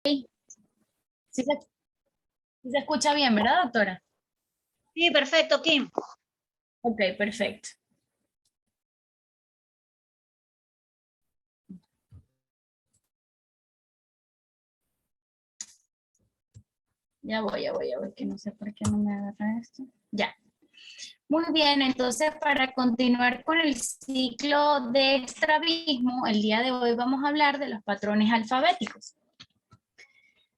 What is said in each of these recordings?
Sí sí se escucha bien, ¿verdad, doctora? Sí, perfecto, Kim. Ok, perfecto. Ya voy, que no sé por qué no me agarra esto. Ya. Muy bien, entonces para continuar con el ciclo de estrabismo, el día de hoy vamos a hablar de los patrones alfabéticos.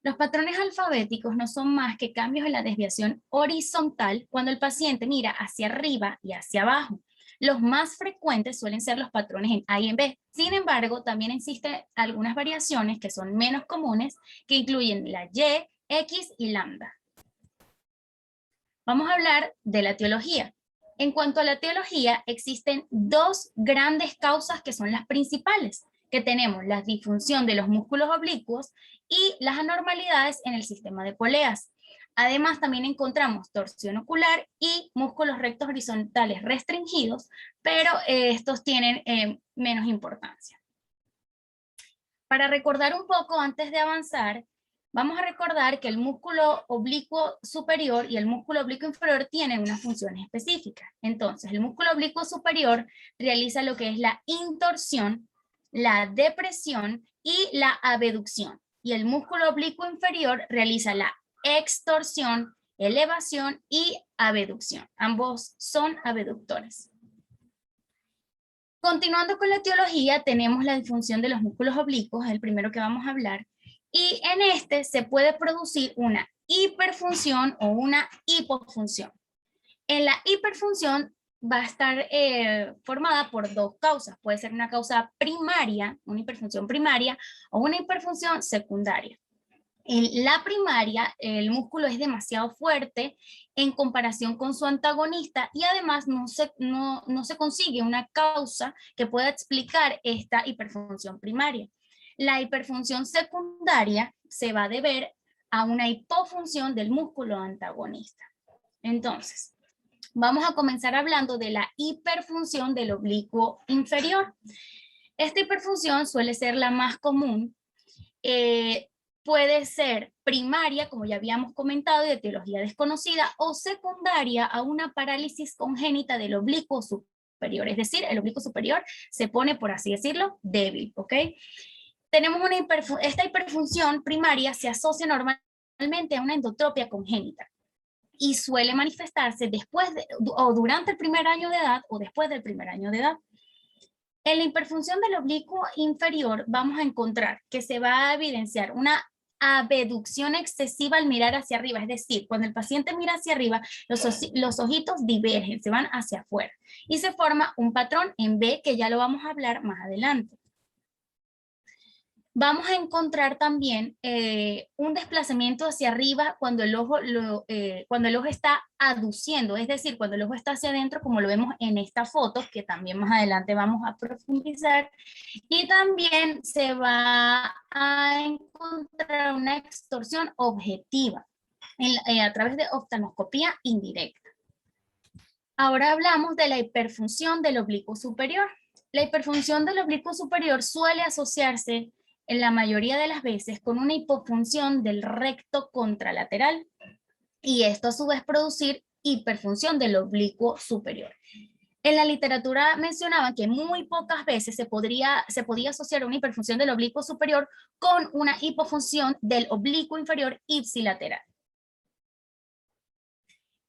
Los patrones alfabéticos no son más que cambios en la desviación horizontal cuando el paciente mira hacia arriba y hacia abajo. Los más frecuentes suelen ser los patrones en A y en B. Sin embargo, también existen algunas variaciones que son menos comunes, que incluyen la Y, X y lambda. Vamos a hablar de la etiología. En cuanto a la etiología, existen dos grandes causas que son las principales, que tenemos la disfunción de los músculos oblicuos y las anormalidades en el sistema de poleas. Además, también encontramos torsión ocular y músculos rectos horizontales restringidos, pero estos tienen menos importancia. Para recordar un poco antes de avanzar, vamos a recordar que el músculo oblicuo superior y el músculo oblicuo inferior tienen unas funciones específicas. Entonces, el músculo oblicuo superior realiza lo que es la intorsión, la depresión y la abducción. Y el músculo oblicuo inferior realiza la extorsión, elevación y abducción. Ambos son abductores. Continuando con la etiología, tenemos la disfunción de los músculos oblicuos, el primero que vamos a hablar, y en este se puede producir una hiperfunción o una hipofunción. En la hiperfunción va a estar formada por dos causas, puede ser una causa primaria, una hiperfunción primaria, o una hiperfunción secundaria. En la primaria, el músculo es demasiado fuerte en comparación con su antagonista y además no se consigue una causa que pueda explicar esta hiperfunción primaria. La hiperfunción secundaria se va a deber a una hipofunción del músculo antagonista. Entonces, vamos a comenzar hablando de la hiperfunción del oblicuo inferior. Esta hiperfunción suele ser la más común. Puede ser primaria, como ya habíamos comentado, de etiología desconocida, o secundaria a una parálisis congénita del oblicuo superior. Es decir, el oblicuo superior se pone, por así decirlo, débil, ¿ok? Tenemos esta hiperfunción primaria se asocia normalmente a una endotropia congénita y suele manifestarse después o durante el primer año de edad o después del primer año de edad. En la hiperfunción del oblicuo inferior vamos a encontrar que se va a evidenciar una abducción excesiva al mirar hacia arriba, es decir, cuando el paciente mira hacia arriba, los ojitos divergen, se van hacia afuera y se forma un patrón en B que ya lo vamos a hablar más adelante. Vamos a encontrar también un desplazamiento hacia arriba cuando el ojo está aduciendo, es decir, cuando el ojo está hacia adentro, como lo vemos en esta foto, que también más adelante vamos a profundizar, y también se va a encontrar una extorsión objetiva a través de oftalmoscopía indirecta. Ahora hablamos de la hiperfunción del oblicuo superior. La hiperfunción del oblicuo superior suele asociarse en la mayoría de las veces con una hipofunción del recto contralateral y esto a su vez producir hiperfunción del oblicuo superior. En la literatura mencionaban que muy pocas veces se podía asociar una hiperfunción del oblicuo superior con una hipofunción del oblicuo inferior ipsilateral.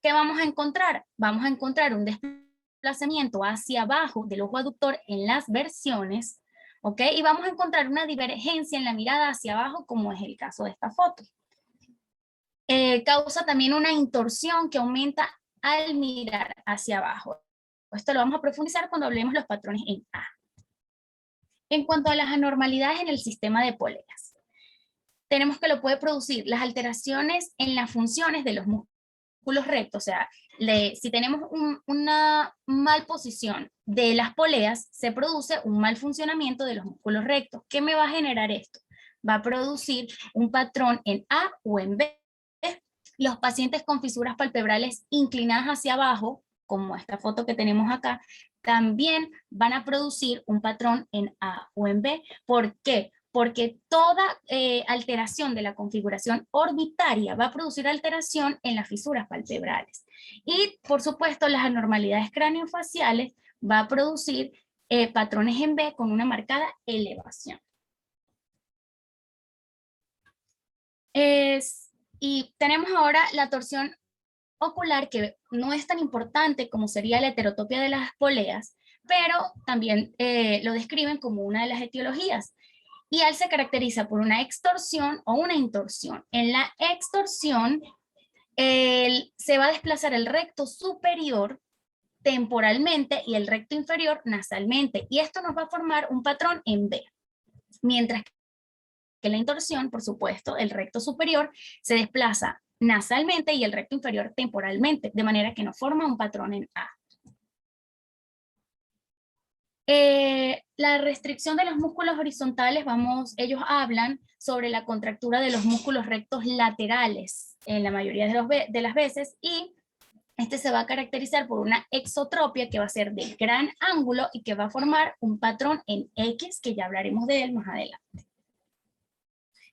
¿Qué vamos a encontrar? Vamos a encontrar un desplazamiento hacia abajo del ojo aductor en las versiones, ¿ok? Y vamos a encontrar una divergencia en la mirada hacia abajo, como es el caso de esta foto. Causa también una intorsión que aumenta al mirar hacia abajo. Esto lo vamos a profundizar cuando hablemos los patrones en A. En cuanto a las anormalidades en el sistema de poleas, tenemos que lo puede producir las alteraciones en las funciones de los músculos rectos, o sea, si tenemos una mal posición de las poleas, se produce un mal funcionamiento de los músculos rectos. ¿Qué me va a generar esto? Va a producir un patrón en A o en B. Los pacientes con fisuras palpebrales inclinadas hacia abajo, como esta foto que tenemos acá, también van a producir un patrón en A o en B. ¿Por qué? porque toda alteración de la configuración orbitaria va a producir alteración en las fisuras palpebrales. Y, por supuesto, las anormalidades craneofaciales va a producir patrones en B con una marcada elevación. Y tenemos ahora la torsión ocular, que no es tan importante como sería la heterotopia de las poleas, pero también lo describen como una de las etiologías. Y él se caracteriza por una extorsión o una intorsión. En la extorsión, se va a desplazar el recto superior temporalmente y el recto inferior nasalmente. Y esto nos va a formar un patrón en B. Mientras que la intorsión, por supuesto, el recto superior se desplaza nasalmente y el recto inferior temporalmente, de manera que nos forma un patrón en A. La restricción de los músculos horizontales, ellos hablan sobre la contractura de los músculos rectos laterales en la mayoría de las veces, y este se va a caracterizar por una exotropia que va a ser de gran ángulo y que va a formar un patrón en X, que ya hablaremos de él más adelante.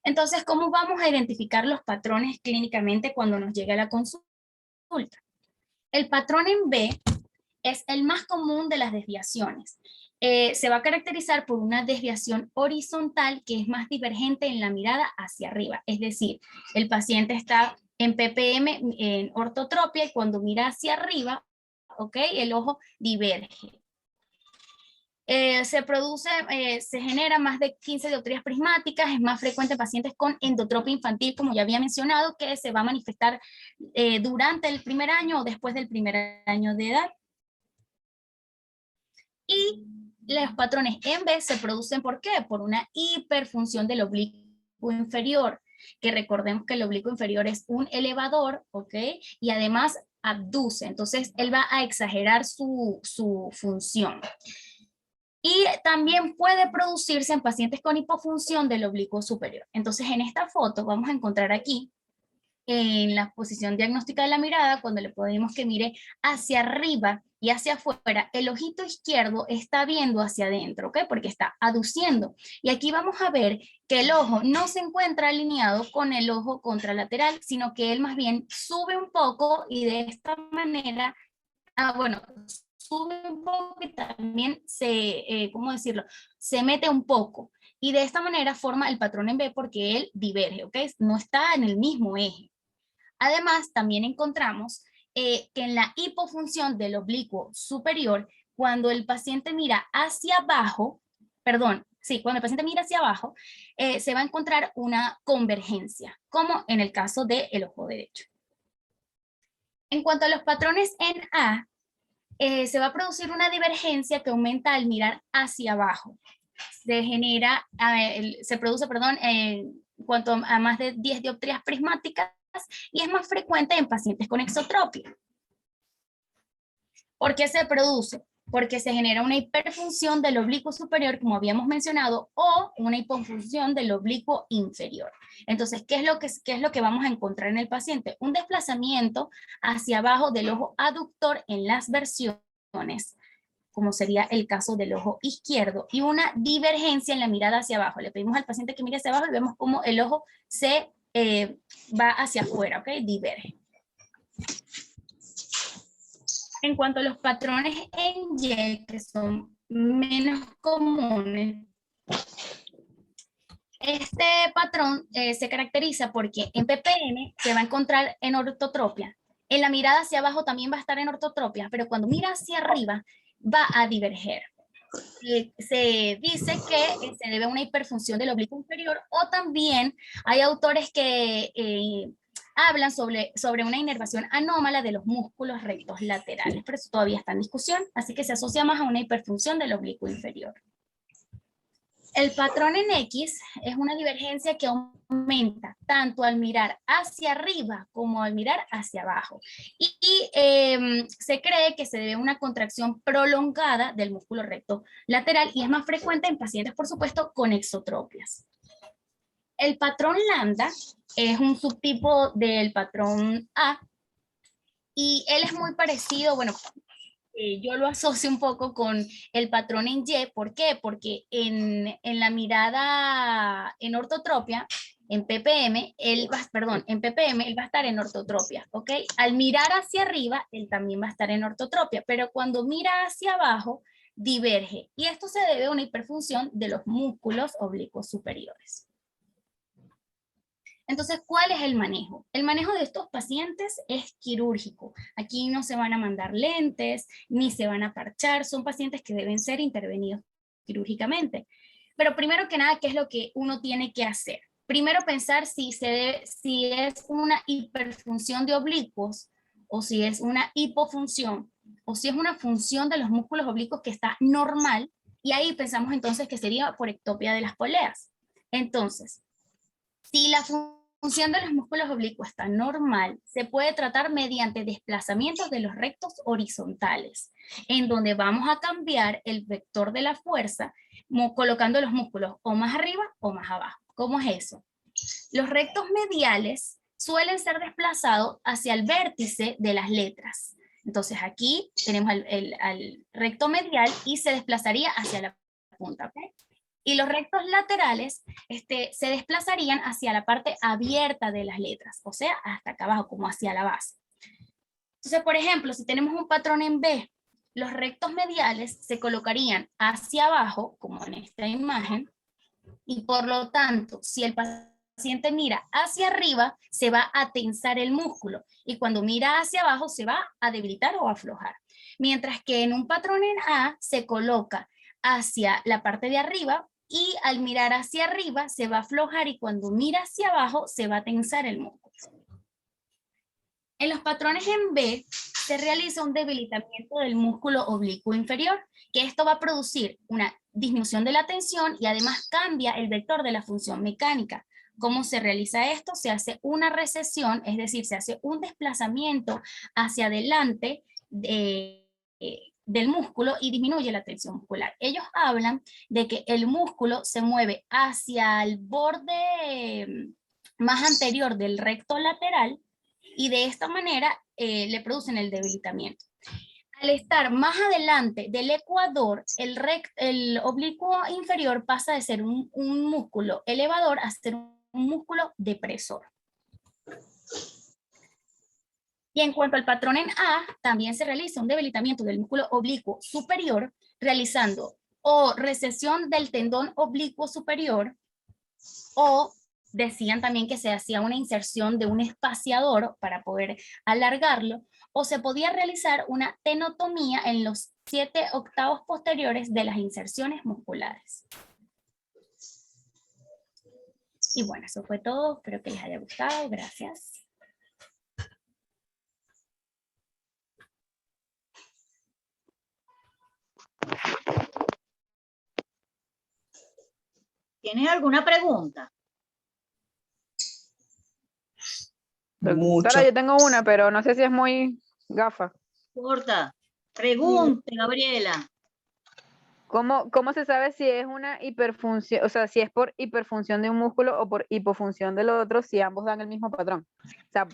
Entonces, ¿cómo vamos a identificar los patrones clínicamente cuando nos llega a la consulta? El patrón en B es el más común de las desviaciones. Se va a caracterizar por una desviación horizontal que es más divergente en la mirada hacia arriba. Es decir, el paciente está en PPM, en ortotropia, y cuando mira hacia arriba, ¿ok?, el ojo diverge. Se genera más de 15 dioptrías prismáticas, es más frecuente en pacientes con endotropia infantil, como ya había mencionado, que se va a manifestar durante el primer año o después del primer año de edad. Y los patrones en B se producen, ¿por qué? Por una hiperfunción del oblicuo inferior, que recordemos que el oblicuo inferior es un elevador, ¿ok? Y además abduce, entonces él va a exagerar su función. Y también puede producirse en pacientes con hipofunción del oblicuo superior. Entonces, en esta foto vamos a encontrar aquí, en la posición diagnóstica de la mirada, cuando le pedimos que mire hacia arriba y hacia afuera, el ojito izquierdo está viendo hacia adentro, ¿ok? Porque está aduciendo. Y aquí vamos a ver que el ojo no se encuentra alineado con el ojo contralateral, sino que él más bien sube un poco y de esta manera, sube un poco y también ¿cómo decirlo? Se mete un poco. Y de esta manera forma el patrón en B porque él diverge, ¿ok? No está en el mismo eje. Además, también encontramos que en la hipofunción del oblicuo superior, cuando el paciente mira hacia abajo, cuando el paciente mira hacia abajo, se va a encontrar una convergencia, como en el caso del ojo derecho. En cuanto a los patrones en A, se va a producir una divergencia que aumenta al mirar hacia abajo. Se produce, en cuanto a más de 10 dioptrías prismáticas, y es más frecuente en pacientes con exotropia. ¿Por qué se produce? Porque se genera una hiperfunción del oblicuo superior, como habíamos mencionado, o una hipofunción del oblicuo inferior. Entonces, ¿qué es lo que vamos a encontrar en el paciente? Un desplazamiento hacia abajo del ojo aductor en las versiones, como sería el caso del ojo izquierdo, y una divergencia en la mirada hacia abajo. Le pedimos al paciente que mire hacia abajo y vemos cómo el ojo se va hacia afuera, ¿ok? Diverge. En cuanto a los patrones en Y, que son menos comunes, este patrón se caracteriza porque en PPM se va a encontrar en ortotropia. En la mirada hacia abajo también va a estar en ortotropia, pero cuando mira hacia arriba va a diverger. Se dice que se debe a una hiperfunción del oblicuo inferior, o también hay autores que hablan sobre una inervación anómala de los músculos rectos laterales, pero eso todavía está en discusión, así que se asocia más a una hiperfunción del oblicuo inferior. El patrón en X es una divergencia que aumenta tanto al mirar hacia arriba como al mirar hacia abajo. Y se cree que se debe a una contracción prolongada del músculo recto lateral, y es más frecuente en pacientes, por supuesto, con exotropias. El patrón lambda es un subtipo del patrón A, y él es muy parecido, yo lo asocio un poco con el patrón en Y. ¿Por qué? Porque en la mirada en ortotropia, en ppm, en ppm, él va a estar en ortotropia, ¿ok? Al mirar hacia arriba, él también va a estar en ortotropia, pero cuando mira hacia abajo, diverge. Y esto se debe a una hiperfunción de los músculos oblicuos superiores. Entonces, ¿cuál es el manejo? El manejo de estos pacientes es quirúrgico. Aquí no se van a mandar lentes, ni se van a parchar, son pacientes que deben ser intervenidos quirúrgicamente. Pero primero que nada, ¿qué es lo que uno tiene que hacer? Primero pensar si es una hiperfunción de oblicuos, o si es una hipofunción, o si es una función de los músculos oblicuos que está normal, y ahí pensamos entonces que sería por ectopia de las poleas. Entonces, si la función de los músculos oblicuos está normal, se puede tratar mediante desplazamientos de los rectos horizontales, en donde vamos a cambiar el vector de la fuerza, colocando los músculos o más arriba o más abajo. ¿Cómo es eso? Los rectos mediales suelen ser desplazados hacia el vértice de las letras. Entonces aquí tenemos el recto medial y se desplazaría hacia la punta, ¿ok? Y los rectos laterales se desplazarían hacia la parte abierta de las letras, o sea, hasta acá abajo, como hacia la base. Entonces, por ejemplo, si tenemos un patrón en B, los rectos mediales se colocarían hacia abajo, como en esta imagen, y por lo tanto, si el paciente mira hacia arriba, se va a tensar el músculo, y cuando mira hacia abajo, se va a debilitar o aflojar. Mientras que en un patrón en A se coloca hacia la parte de arriba, y al mirar hacia arriba se va a aflojar, y cuando mira hacia abajo se va a tensar el músculo. En los patrones en B se realiza un debilitamiento del músculo oblicuo inferior, que esto va a producir una disminución de la tensión y además cambia el vector de la función mecánica. ¿Cómo se realiza esto? Se hace una recesión, es decir, se hace un desplazamiento hacia adelante del músculo y disminuye la tensión muscular. Ellos hablan de que el músculo se mueve hacia el borde más anterior del recto lateral, y de esta manera le producen el debilitamiento. Al estar más adelante del ecuador, el oblicuo inferior pasa de ser un músculo elevador a ser un músculo depresor. Y en cuanto al patrón en A, también se realiza un debilitamiento del músculo oblicuo superior, realizando o recesión del tendón oblicuo superior, o decían también que se hacía una inserción de un espaciador para poder alargarlo, o se podía realizar una tenotomía en los 7 octavos posteriores de las inserciones musculares. Y bueno, eso fue todo. Espero que les haya gustado. Gracias. ¿Tienes alguna pregunta? Doctora, yo tengo una, pero no sé si es muy gafa. Corta. Pregunte, Gabriela. ¿Cómo se sabe si es una hiperfunción, o sea, si es por hiperfunción de un músculo o por hipofunción del otro, si ambos dan el mismo patrón? O sea,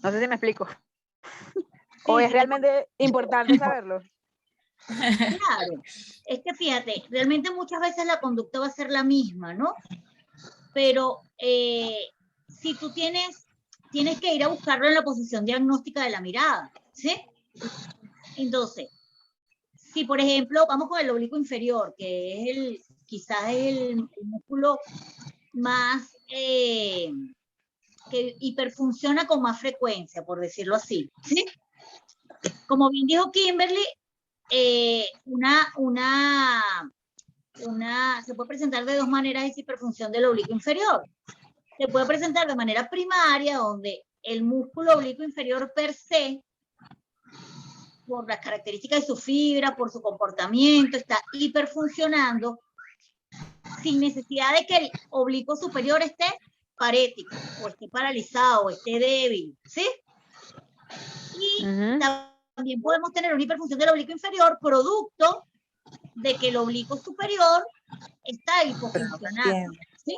no sé si me explico. ¿O es realmente importante saberlo? Claro, es que fíjate, realmente muchas veces la conducta va a ser la misma, ¿no? Pero si tú tienes que ir a buscarlo en la posición diagnóstica de la mirada, ¿sí? Entonces, si por ejemplo, vamos con el oblicuo inferior, que es quizás el músculo más, que hiperfunciona con más frecuencia, por decirlo así, ¿sí? Como bien dijo Kimberly, se puede presentar de dos maneras esa hiperfunción del oblicuo inferior. Se puede presentar de manera primaria, donde el músculo oblicuo inferior per se, por las características de su fibra, por su comportamiento, está hiperfuncionando sin necesidad de que el oblicuo superior esté parético, o esté paralizado, o esté débil, ¿sí? Y también podemos tener una hiperfunción del oblicuo inferior producto de que el oblicuo superior está hipofuncionando. ¿Sí?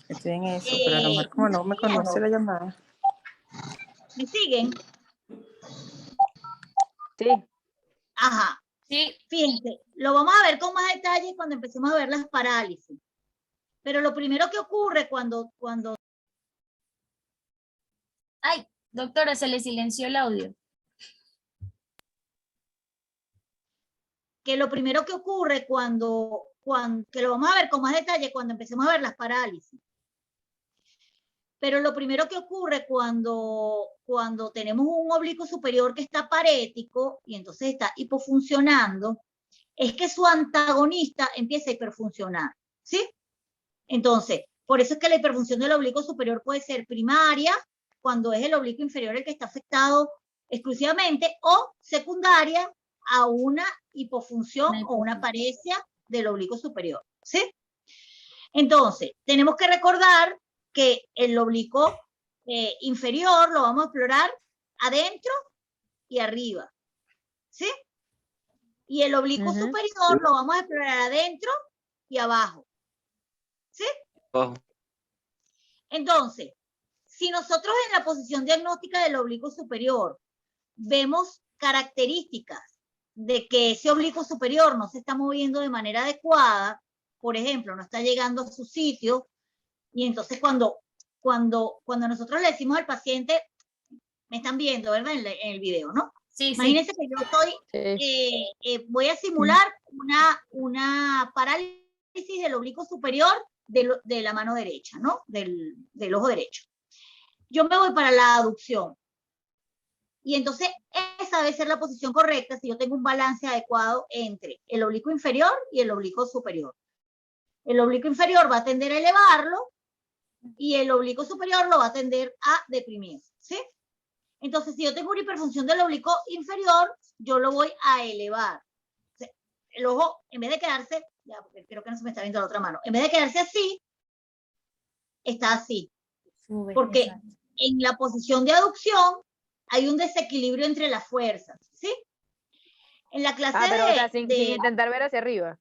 Estoy en eso, pero a lo mejor como no me conoce la llamada. ¿Me siguen? Sí. Ajá. Sí, Fíjense, lo vamos a ver con más detalle cuando empecemos a ver las parálisis. Pero lo primero que ocurre cuando ay, doctora, se le silenció el audio. que lo primero que ocurre que lo vamos a ver con más detalle cuando empecemos a ver las parálisis. Pero lo primero que ocurre cuando tenemos un oblicuo superior que está parético y entonces está hipofuncionando, es que su antagonista empieza a hiperfuncionar, ¿sí? Entonces, por eso es que la hiperfunción del oblicuo superior puede ser primaria, cuando es el oblicuo inferior el que está afectado exclusivamente, o secundaria a una hipofunción o una paresia del oblicuo superior, ¿sí? Entonces, tenemos que recordar que el oblicuo inferior lo vamos a explorar adentro y arriba, ¿sí? Y el oblicuo superior lo vamos a explorar adentro y abajo, ¿sí? Entonces, si nosotros en la posición diagnóstica del oblicuo superior vemos características de que ese oblicuo superior no se está moviendo de manera adecuada, por ejemplo, no está llegando a su sitio, y entonces cuando nosotros le decimos al paciente, me están viendo, ¿verdad? En el video, ¿no? Sí, Imagínense que yo estoy, voy a simular una parálisis del oblicuo superior de la mano derecha, ¿no? Del ojo derecho. Yo me voy para la aducción. Y entonces esa debe ser la posición correcta si yo tengo un balance adecuado entre el oblicuo inferior y el oblicuo superior. El oblicuo inferior va a tender a elevarlo y el oblicuo superior lo va a tender a deprimir, ¿sí? Entonces, si yo tengo una hiperfunción del oblicuo inferior, yo lo voy a elevar. O sea, el ojo, en vez de quedarse, ya, porque creo que no se me está viendo la otra mano, en vez de quedarse así, está así. Porque en la posición de aducción hay un desequilibrio entre las fuerzas, ¿sí? En la clase pero o sea, sin intentar ver hacia arriba.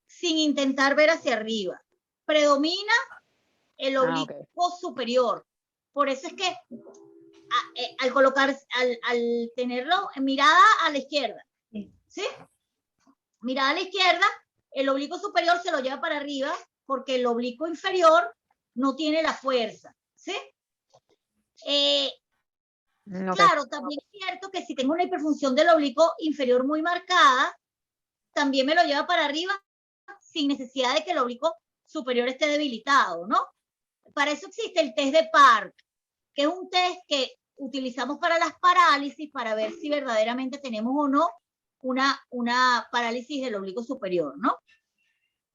Sin intentar ver hacia arriba. Predomina el oblicuo superior. Por eso es que al colocar, al tenerlo en mirada a la izquierda, ¿sí? Mirada a la izquierda, el oblicuo superior se lo lleva para arriba porque el oblicuo inferior no tiene la fuerza, ¿sí? Claro, también es cierto que si tengo una hiperfunción del oblicuo inferior muy marcada, también me lo lleva para arriba sin necesidad de que el oblicuo superior esté debilitado, ¿no? Para eso existe el test de Park, que es un test que utilizamos para las parálisis para ver si verdaderamente tenemos o no una parálisis del oblicuo superior, ¿no?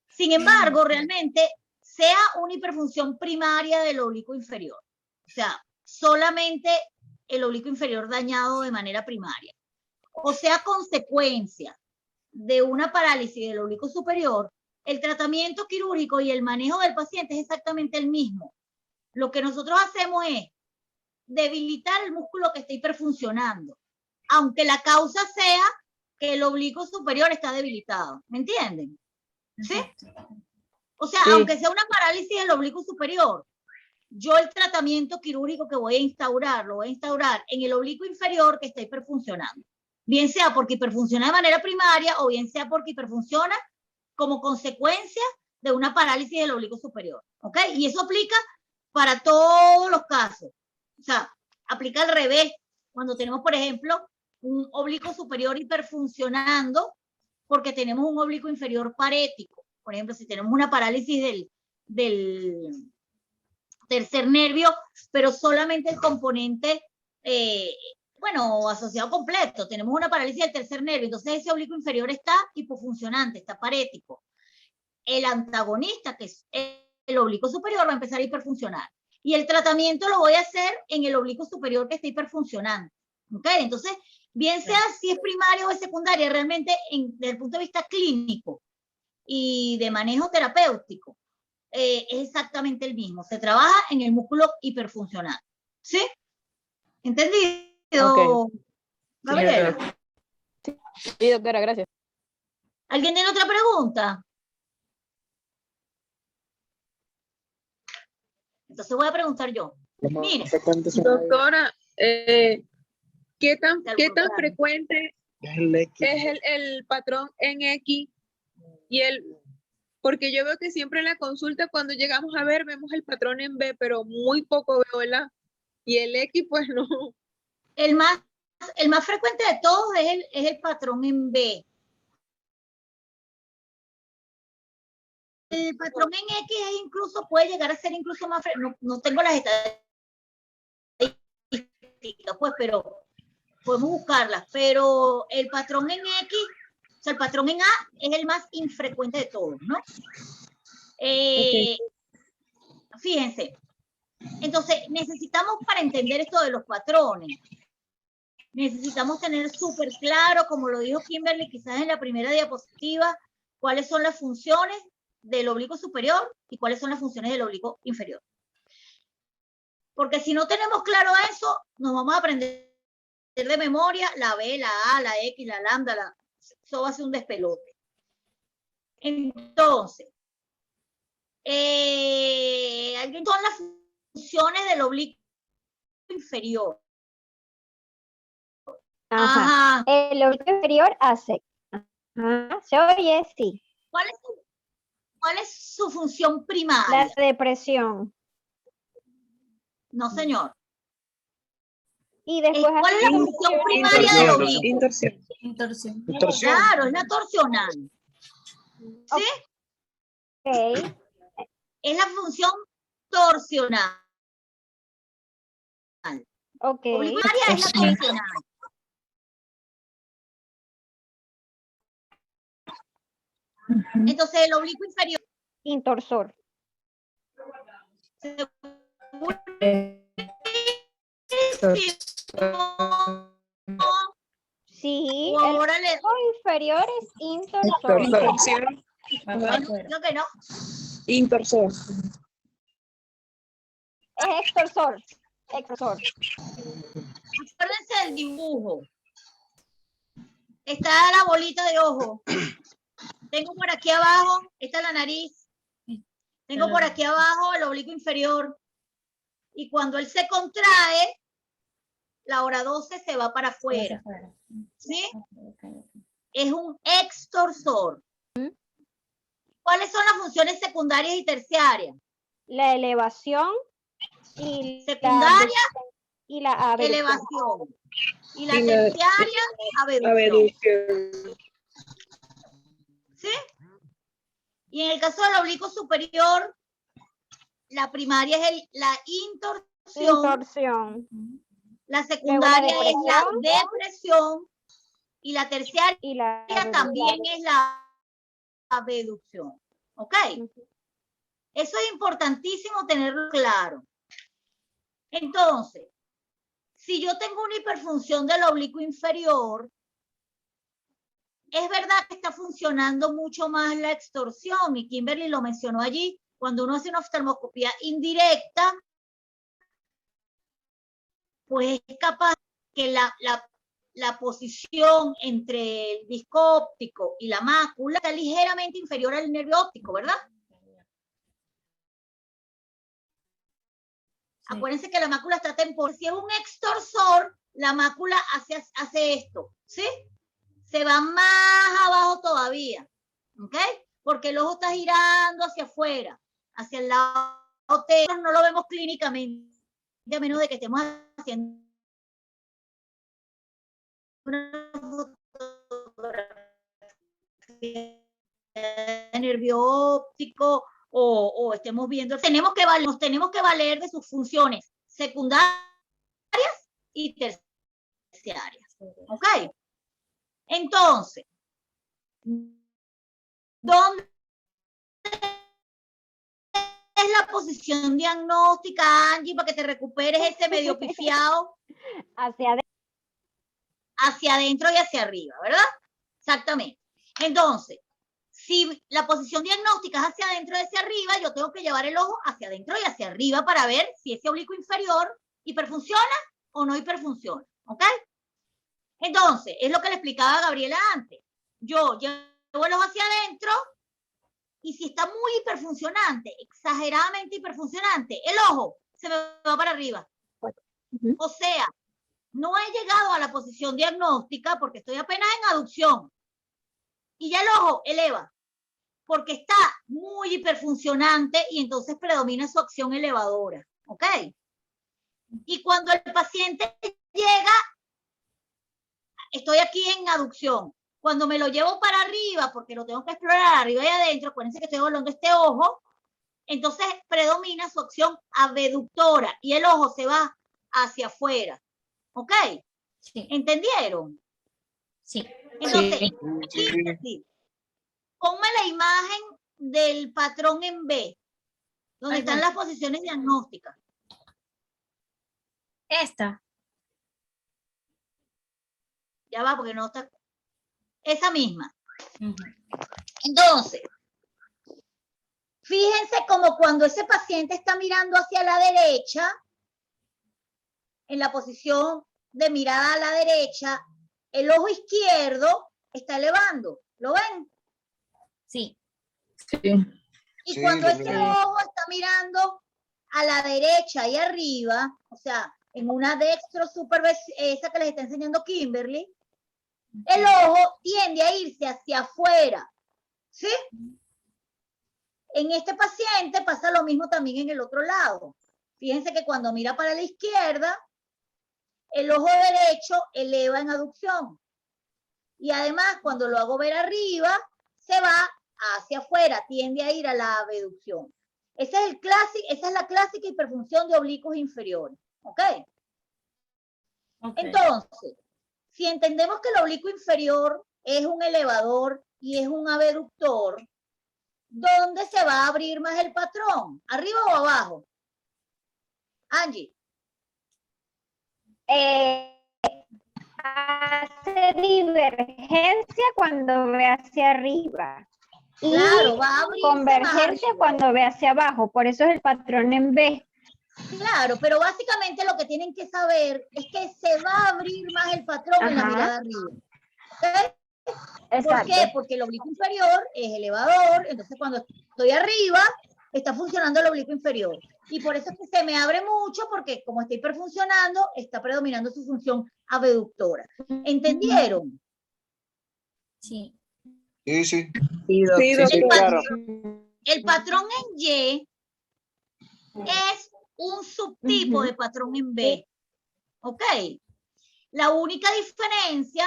Sin embargo, realmente sea una hiperfunción primaria del oblicuo inferior, o sea, solamente el oblicuo inferior dañado de manera primaria, o sea, consecuencia de una parálisis del oblicuo superior, el tratamiento quirúrgico y el manejo del paciente es exactamente el mismo. Lo que nosotros hacemos es debilitar el músculo que está hiperfuncionando, aunque la causa sea que el oblicuo superior está debilitado. ¿Me entienden? ¿Sí? O sea, aunque sea una parálisis del oblicuo superior, yo el tratamiento quirúrgico que voy a instaurar, lo voy a instaurar en el oblicuo inferior que está hiperfuncionando. Bien sea porque hiperfunciona de manera primaria o bien sea porque hiperfunciona como consecuencia de una parálisis del oblicuo superior. ¿Ok? Y eso aplica para todos los casos. O sea, aplica al revés. Cuando tenemos, por ejemplo, un oblicuo superior hiperfuncionando porque tenemos un oblicuo inferior parético. Por ejemplo, si tenemos una parálisis del tercer nervio, pero solamente el componente, bueno, asociado completo. Tenemos una parálisis del tercer nervio, entonces ese oblicuo inferior está hipofuncionante, está parético. El antagonista, que es el oblicuo superior, va a empezar a hiperfuncionar. Y el tratamiento lo voy a hacer en el oblicuo superior que está hiperfuncionando. ¿Ok? Entonces, bien sea si es primaria o es secundaria, realmente desde el punto de vista clínico y de manejo terapéutico, es exactamente el mismo. Se trabaja en el músculo hiperfuncional. ¿Sí? ¿Entendido? Gabriela. Sí, doctora, gracias. ¿Alguien tiene otra pregunta? Entonces voy a preguntar yo. Mire, Doctora, ¿qué tan frecuente Es el X. es el patrón en X y porque yo veo que siempre en la consulta cuando llegamos a ver vemos el patrón en B, pero muy poco veo el A. Y el X pues no. El más frecuente de todos es el patrón en B. El patrón en X puede llegar a ser incluso más frecuente. No tengo las estadísticas, pues, pero podemos buscarlas. Pero el patrón en X, o sea, el patrón en A es el más infrecuente de todos, ¿no? Fíjense. Entonces, necesitamos, para entender esto de los patrones, necesitamos tener súper claro, como lo dijo Kimberly quizás en la primera diapositiva, cuáles son las funciones del oblicuo superior y cuáles son las funciones del oblicuo inferior. Porque si no tenemos claro eso, nos vamos a aprender de memoria la B, la A, la X, la lambda, eso va a ser un despelote. Entonces, ¿alguien son las funciones del oblicuo inferior? Ajá. Ajá. El oblicuo inferior hace. Ajá. ¿Se oye? Sí. ¿Cuál es su función primaria? La depresión. No, señor. Y después ¿Cuál es la función primaria del oblicuo? Torsión. Claro, es la torsional. ¿Sí? Ok. Es la función torsional. Ok. Primaria es la torsional. Entonces, el oblicuo inferior. Intorsor. Sí. El Ahora oblicuo inferior es intorsor. Creo que no. Intorsor. Es extorsor. Extorsor. Acuérdense del dibujo. Está la bolita de ojo. Tengo por aquí abajo, esta es la nariz. Tengo por aquí abajo el oblicuo inferior. Y cuando él se contrae, la hora 12 se va para afuera. ¿Sí? Es un extorsor. ¿Cuáles son las funciones secundarias y terciarias? La elevación y secundaria y la abducción. Elevación. Y la terciaria, abducción. ¿Sí? Y en el caso del oblicuo superior, la primaria es la intorsión. La secundaria es la depresión. Y la terciaria también es la abducción. ¿Ok? Eso es importantísimo tenerlo claro. Entonces, si yo tengo una hiperfunción del oblicuo inferior, es verdad que está funcionando mucho más la extorsión, y Kimberly lo mencionó allí, cuando uno hace una oftalmoscopía indirecta, pues es capaz que la posición entre el disco óptico y la mácula está ligeramente inferior al nervio óptico, ¿verdad? Sí. Acuérdense que la mácula está temporal. Si es un extorsor, la mácula hace esto, ¿sí? Se va más abajo todavía, ¿ok? Porque el ojo está girando hacia afuera, hacia el lado otro, no lo vemos clínicamente, a menos de que estemos haciendo una fotografía de nervio óptico o estemos viendo, nos tenemos que valer de sus funciones secundarias y terciarias, ¿ok? Entonces, ¿dónde es la posición diagnóstica, Angie, para que te recuperes ese medio pifiado? Hacia adentro y hacia arriba, ¿verdad? Exactamente. Entonces, si la posición diagnóstica es hacia adentro y hacia arriba, yo tengo que llevar el ojo hacia adentro y hacia arriba para ver si ese oblicuo inferior hiperfunciona o no hiperfunciona, ¿ok? Entonces, es lo que le explicaba a Gabriela antes. Yo llevo el ojo hacia adentro y si está muy hiperfuncionante, exageradamente hiperfuncionante, el ojo se me va para arriba. O sea, no he llegado a la posición diagnóstica porque estoy apenas en aducción. Y ya el ojo eleva, porque está muy hiperfuncionante y entonces predomina su acción elevadora. ¿Ok? Y cuando el paciente llega, estoy aquí en aducción. Cuando me lo llevo para arriba, porque lo tengo que explorar arriba y adentro, acuérdense que estoy hablando de este ojo, entonces predomina su acción abductora y el ojo se va hacia afuera. ¿Ok? Sí. ¿Entendieron? Sí. Entonces, Sí. aquí, ponme la imagen del patrón en B, donde están las posiciones diagnósticas. Esta. Ya va, porque no está. Esa misma. Ujú. Entonces, fíjense como cuando ese paciente está mirando hacia la derecha, en la posición de mirada a la derecha, el ojo izquierdo está elevando. ¿Lo ven? Sí. Sí. Y Sí, cuando lo ese veo. ojo está mirando a la derecha y arriba, o sea, en una dextro supervisión, esa que les está enseñando Kimberly, el ojo tiende a irse hacia afuera. ¿Sí? En este paciente pasa lo mismo también en el otro lado. Fíjense que cuando mira para la izquierda, el ojo derecho eleva en aducción. Y además, cuando lo hago ver arriba, se va hacia afuera, tiende a ir a la abducción. Esa es la clásica hiperfunción de oblicuos inferiores. ¿Ok? Okay. Entonces, si entendemos que el oblicuo inferior es un elevador y es un abductor, ¿dónde se va a abrir más el patrón? ¿Arriba o abajo? Angie. Hace divergencia cuando ve hacia arriba. Y Claro, va a abrirse convergencia más cuando ve hacia abajo. Por eso es el patrón en B. Claro, pero básicamente lo que tienen que saber es que se va a abrir más el patrón en la Ajá. mirada arriba. ¿Okay? ¿Por Exacto. qué? Porque el oblicuo inferior es elevador, entonces cuando estoy arriba está funcionando el oblicuo inferior. Y por eso es que se me abre mucho, porque como está hiperfuncionando, está predominando su función abductora. ¿Entendieron? Sí. Sí, sí. Sí, Sí, doctor. claro. El patrón en Y es un subtipo de patrón en B. ¿Ok? La única diferencia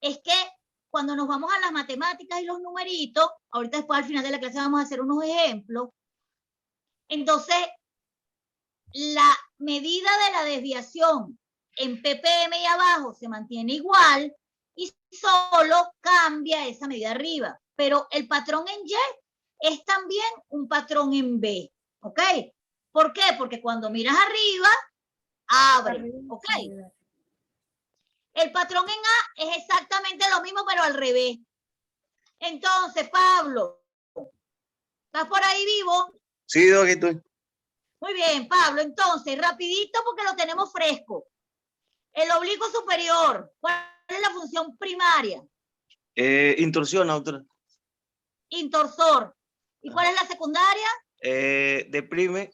es que cuando nos vamos a las matemáticas y los numeritos, ahorita después al final de la clase vamos a hacer unos ejemplos, entonces la medida de la desviación en ppm y abajo se mantiene igual y solo cambia esa medida arriba, pero el patrón en Y es también un patrón en B, ¿ok? ¿Por qué? Porque cuando miras arriba, abre, ¿ok? El patrón en A es exactamente lo mismo, pero al revés. Entonces, Pablo, ¿estás por ahí vivo? Sí, Doc, aquí estoy. Muy bien, Pablo. Entonces, rapidito porque lo tenemos fresco. El oblicuo superior, ¿cuál es la función primaria? Intorsión, doctora. Intorsor. ¿Y cuál es la secundaria? Deprime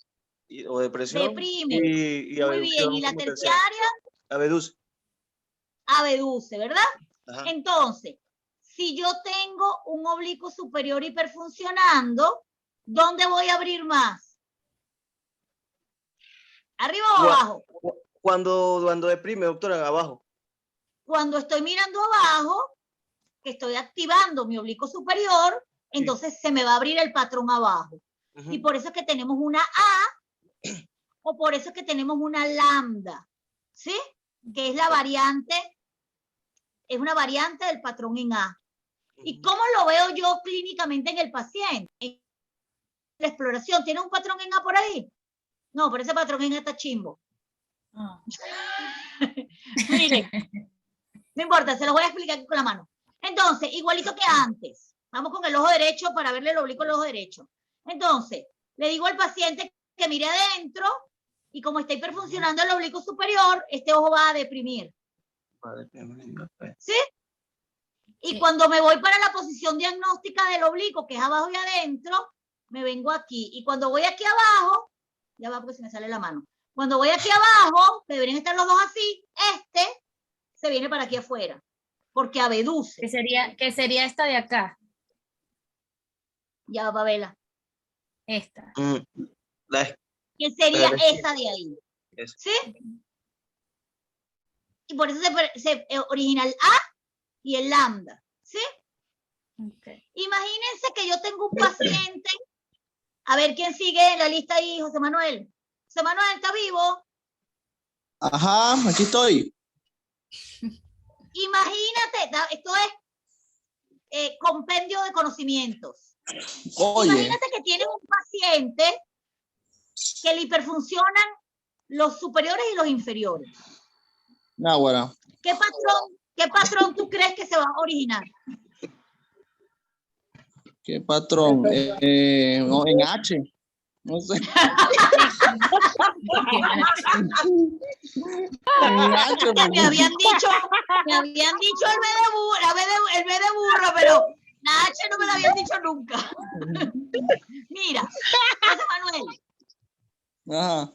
o depresión. Deprime. Y Muy bien. ¿Y la terciaria? Abduce. Abduce, ¿verdad? Ajá. Entonces, si yo tengo un oblicuo superior hiperfuncionando, ¿dónde voy a abrir más? ¿Arriba o abajo? Cuando deprime, doctora, abajo. Cuando estoy mirando abajo, que estoy activando mi oblicuo superior, entonces se me va a abrir el patrón abajo. Y por eso es que tenemos una A o por eso es que tenemos una lambda, ¿sí? Que es la variante, es una variante del patrón en A. ¿Y cómo lo veo yo clínicamente en el paciente? En la exploración, ¿tiene un patrón en A por ahí? No, pero ese patrón en A está chimbo. Miren, no importa, se lo voy a explicar aquí con la mano. Entonces, igualito que antes, vamos con el ojo derecho para verle el oblicuo al ojo derecho. Entonces, le digo al paciente que mire adentro y como está hiperfuncionando el oblicuo superior, este ojo va a deprimir. ¿Sí? Y cuando me voy para la posición diagnóstica del oblicuo, que es abajo y adentro, me vengo aquí. Y cuando voy aquí abajo, ya va porque se me sale la mano. Cuando voy aquí abajo, que deberían estar los dos así, este se viene para aquí afuera, porque abduce. Que sería esta de acá, Ya va, Pamela. esta. Que sería Pero- esa de ahí. Esa. ¿Sí? Y por eso se origina el A y el lambda. ¿Sí? Okay. Imagínense que yo tengo un paciente. A ver quién sigue en la lista ahí, José Manuel. José Manuel, ¿está vivo? Ajá, aquí estoy. Imagínate, esto es compendio de conocimientos. Oye, Imagínate que tienes un paciente que le hiperfuncionan los superiores y los inferiores. náguara. ¿Qué patrón tú crees que se va a originar? ¿Qué patrón? No, en H. No sé. En H, Me porque- habían dicho el B de burro, pero la H no me la habían dicho nunca. Mira, José Manuel, Ajá.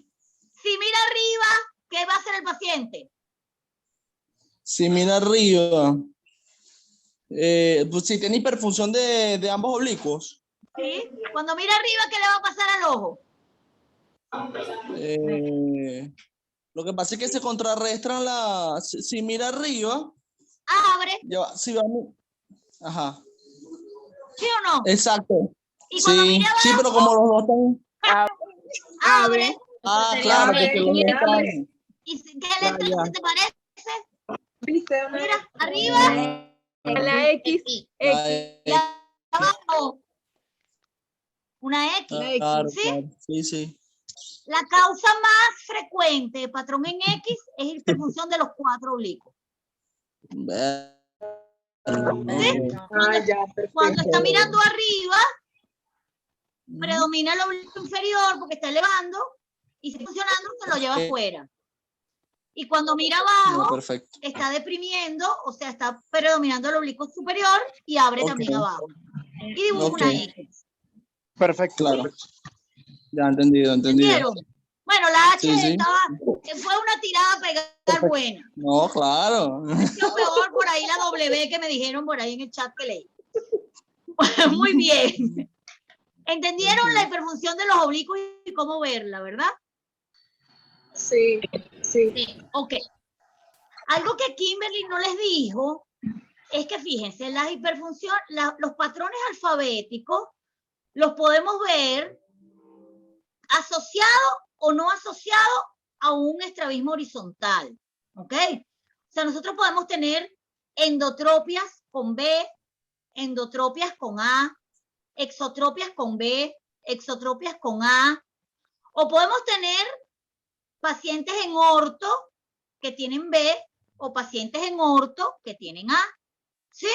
si mira arriba, ¿qué va a hacer el paciente? Si mira arriba, pues si tiene hiperfunción de ambos oblicuos. ¿Sí? Cuando mira arriba, ¿qué le va a pasar al ojo? Lo que pasa es que se contrarrestan si mira arriba, Abre, si va, ajá, ¿sí o no? exacto. Y cuando Sí, mira sí, abajo, pero como los dos están. abre. Claro, porque los dos están. ¿Y qué letra ya. se te parece? ¿Viste? Mira, arriba La X. y abajo una X. Claro, ¿Sí? claro. Sí, sí. La causa más frecuente de patrón en X es hiperfunción de los 4 oblicuos. Cuando está mirando arriba, predomina el oblicuo inferior porque está elevando y si está funcionando se lo lleva afuera. Y cuando mira abajo, No, perfecto. está deprimiendo, o sea, está predominando el oblicuo superior y abre también abajo. Y dibuja una X. Perfecto. Claro. Ya, entendido. ¿Entendieron? Bueno, la H Sí, sí. fue una tirada a pegar buena. No, claro. Lo peor por ahí la W que me dijeron por ahí en el chat que leí. Muy bien. ¿Entendieron la hiperfunción de los oblicuos y cómo verla, verdad? Sí, sí. Sí, ok. Algo que Kimberly no les dijo es que fíjense, las hiperfunciones, los patrones alfabéticos los podemos ver asociados o no asociados a un estrabismo horizontal. ¿Ok? O sea, nosotros podemos tener endotropias con B, endotropias con A, exotropias con B, exotropias con A, o podemos tener pacientes en orto que tienen B o pacientes en orto que tienen A. ¿Sí?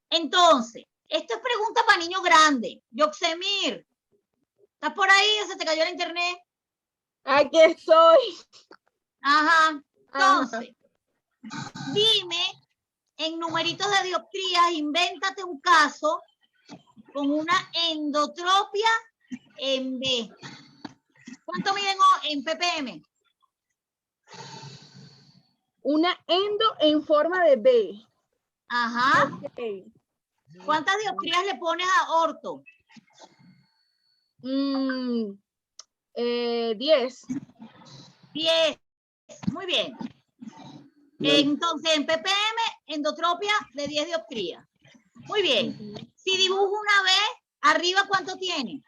Entonces, esto es pregunta para niños grandes. Yoxemir, ¿estás por ahí o se te cayó el internet? Aquí estoy. Ajá. Entonces, dime en numeritos de dioptrías, invéntate un caso con una endotropia en B. ¿Cuánto miden en ppm? Una endo en forma de B. Ajá. Okay. ¿Cuántas dioptrías le pones a orto? 10. 10. Muy bien. Entonces, en ppm, endotropia de 10 dioptrías. Muy bien. Si dibujo una B, ¿arriba cuánto tiene?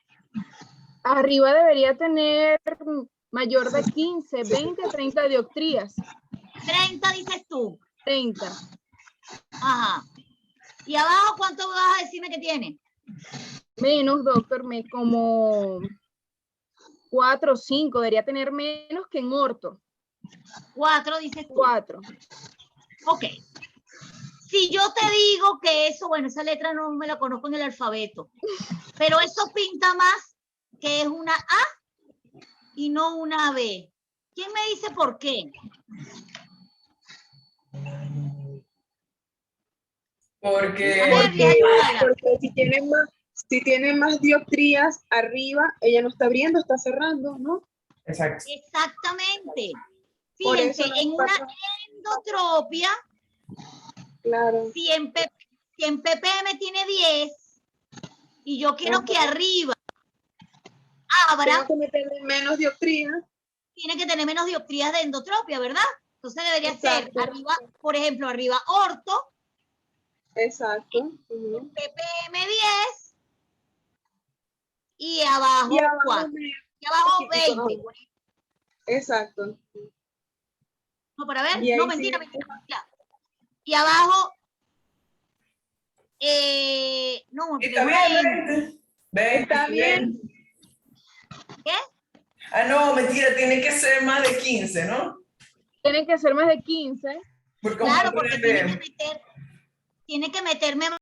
Arriba debería tener mayor de 15, 20, 30 dioptrías. 30 dices tú. 30. Ajá. ¿Y abajo cuánto vas a decirme que tiene? Menos, doctor, como 4 o 5. Debería tener menos que en orto. 4 dices tú. 4. Ok. Si yo te digo que eso, bueno, esa letra no me la conozco en el alfabeto, pero eso pinta más que es una A y no una B. ¿Quién me dice por qué? Porque A ver, ayúdala. Porque si tiene Si tiene más dioptrías arriba, ella no está abriendo, está cerrando, ¿no? Exacto. Exactamente. Por Fíjense, eso nos en una pasa- endotropia, Claro. si en ppm tiene 10 y yo quiero que Ajá. arriba abra, Tengo que meterle menos dioptrías. tiene que tener menos dioptrías de endotropia, ¿verdad? Entonces debería ser Exacto. arriba, por ejemplo, arriba orto, Exacto. Ujú. ppm 10 y abajo Y abajo 4. menos, Y abajo poquitico, 20. ajá. Exacto. No, para ver, Y ahí no, sí- mentira. Y abajo, no, Está porque bien, 20. 20, Está bien. ¿Qué? Ah, no, mentira, tiene que ser más de 15, ¿no? Tienen que ser más de 15. Porque Claro, vamos a porque ponerle- tiene que meterme